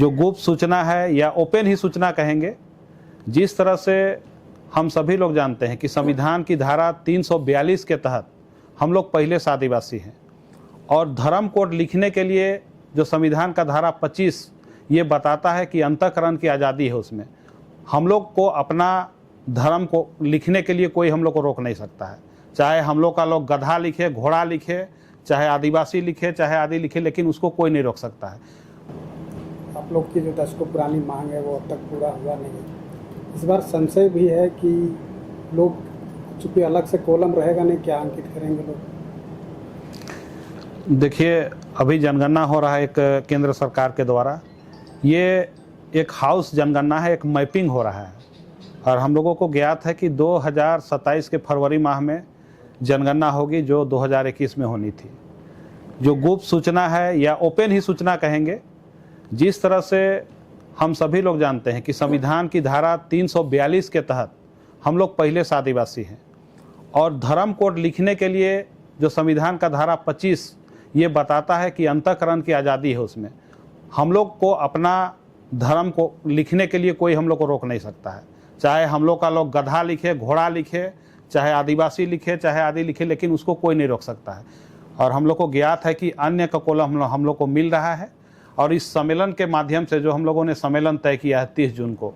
जो गुप्त सूचना है या ओपन ही सूचना कहेंगे, जिस तरह से हम सभी लोग जानते हैं कि संविधान की धारा 342 के तहत हम लोग पहले से आदिवासी हैं और धर्म कोड लिखने के लिए जो संविधान का धारा 25 ये बताता है कि अंतःकरण की आज़ादी है। उसमें हम लोग को अपना धर्म को लिखने के लिए कोई हम लोग को रोक नहीं सकता है। चाहे हम लोग का लोग गधा लिखे, घोड़ा लिखे, चाहे आदिवासी लिखे, चाहे आदि लिखे, लेकिन उसको कोई नहीं रोक सकता है। आप लोग की जो दशकों पुरानी मांग है वो अब तक पूरा हुआ नहीं है। इस बार संशय भी है कि लोग, चूंकि अलग से कॉलम रहेगा नहीं, क्या अंकित करेंगे लोग? देखिए, अभी जनगणना हो रहा है एक केंद्र सरकार के द्वारा। ये एक हाउस जनगणना है, एक मैपिंग हो रहा है और हम लोगों को ज्ञात है कि 2027 के फरवरी माह में जनगणना होगी, जो 2021 में होनी थी। जो गुप्त सूचना है या ओपन ही सूचना कहेंगे, जिस तरह से हम सभी लोग जानते हैं कि संविधान की धारा 342 के तहत हम लोग पहले से आदिवासी हैं और धर्म कोड लिखने के लिए जो संविधान का धारा 25 ये बताता है कि अंतःकरण की आज़ादी है। उसमें हम लोग को अपना धर्म को लिखने के लिए कोई हम लोग को रोक नहीं सकता है। चाहे हम लोग का लोग गधा लिखे, घोड़ा लिखे, चाहे आदिवासी लिखे, चाहे आदि लिखे, लेकिन उसको कोई नहीं रोक सकता है। और हम लोग को ज्ञात है कि अन्य का कॉलम हम लोग को मिल रहा है और इस सम्मेलन के माध्यम से जो हम लोगों ने सम्मेलन तय किया है 30 जून को,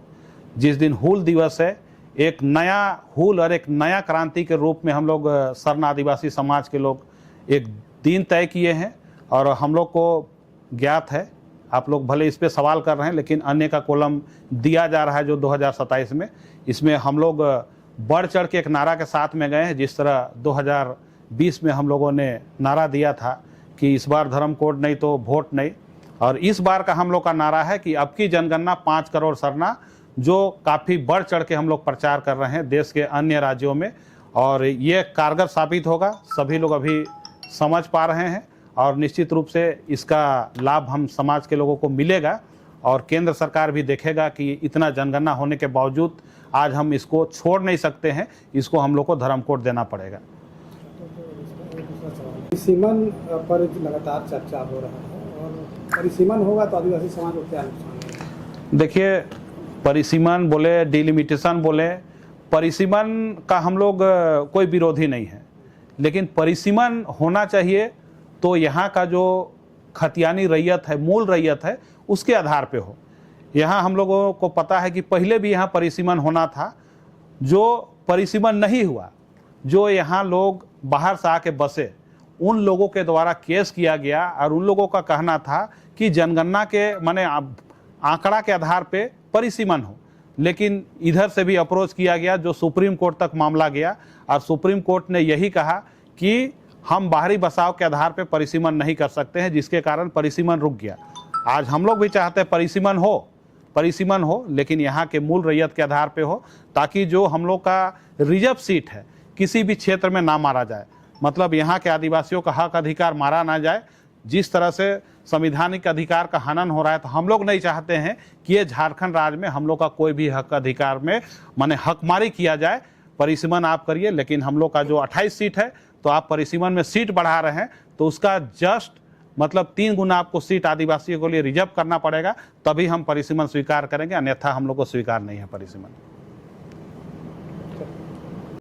जिस दिन हूल दिवस है, एक नया हूल और एक नया क्रांति के रूप में हम लोग सरना आदिवासी समाज के लोग एक दिन तय किए हैं। और हम लोग को ज्ञात है, आप लोग भले इस पे सवाल कर रहे हैं, लेकिन अन्य का कॉलम दिया जा रहा है जो 2027 में। इसमें हम लोग बढ़ चढ़ के एक नारा के साथ में गए हैं। जिस तरह 2020 में हम लोगों ने नारा दिया था कि इस बार धर्म कोड नहीं तो वोट नहीं, और इस बार का हम लोग का नारा है कि अब की जनगणना 5 करोड़ सरना, जो काफ़ी बढ़ चढ़ के हम लोग प्रचार कर रहे हैं देश के अन्य राज्यों में, और ये कारगर साबित होगा। सभी लोग अभी समझ पा रहे हैं और निश्चित रूप से इसका लाभ हम समाज के लोगों को मिलेगा और केंद्र सरकार भी देखेगा कि इतना जनगणना होने के बावजूद आज हम इसको छोड़ नहीं सकते हैं, इसको हम लोग को धर्म कोड देना पड़ेगा। परिसीमन पर लगातार चर्चा हो रहा है और परिसीमन होगा तो आदिवासी समाज को क्या नुकसान? देखिए, परिसीमन बोले, डिलिमिटेशन बोले, परिसीमन का हम लोग कोई विरोधी नहीं है, लेकिन परिसीमन होना चाहिए तो यहाँ का जो खतियानी रैयत है, मूल रैयत है, उसके आधार पे हो। यहाँ हम लोगों को पता है कि पहले भी यहाँ परिसीमन होना था, जो परिसीमन नहीं हुआ, जो यहाँ लोग बाहर से आके बसे, उन लोगों के द्वारा केस किया गया और उन लोगों का कहना था कि जनगणना के माने आंकड़ा के आधार पे परिसीमन हो। लेकिन इधर से भी अप्रोच किया गया, जो सुप्रीम कोर्ट तक मामला गया और सुप्रीम कोर्ट ने यही कहा कि हम बाहरी बसाव के आधार पे परिसीमन नहीं कर सकते हैं, जिसके कारण परिसीमन रुक गया। आज हम लोग भी चाहते हैं परिसीमन हो, लेकिन यहाँ के मूल रैयत के आधार पे हो, ताकि जो हम लोग का रिजर्व सीट है किसी भी क्षेत्र में ना मारा जाए। मतलब यहाँ के आदिवासियों का हक अधिकार मारा ना जाए। जिस तरह से संवैधानिक अधिकार का हनन हो रहा है, तो हम लोग नहीं चाहते हैं कि ये झारखंड राज्य में हम लोग का कोई भी हक अधिकार में माने हकमारी किया जाए। परिसीमन आप करिए, लेकिन हम लोग का जो 28 सीट है, तो आप परिसीमन में सीट बढ़ा रहे हैं, तो उसका जस्ट मतलब 3 गुना आपको सीट आदिवासियों के लिए रिजर्व करना पड़ेगा, तभी हम परिसीमन स्वीकार करेंगे, अन्यथा हम लोग को स्वीकार नहीं है परिसीमन।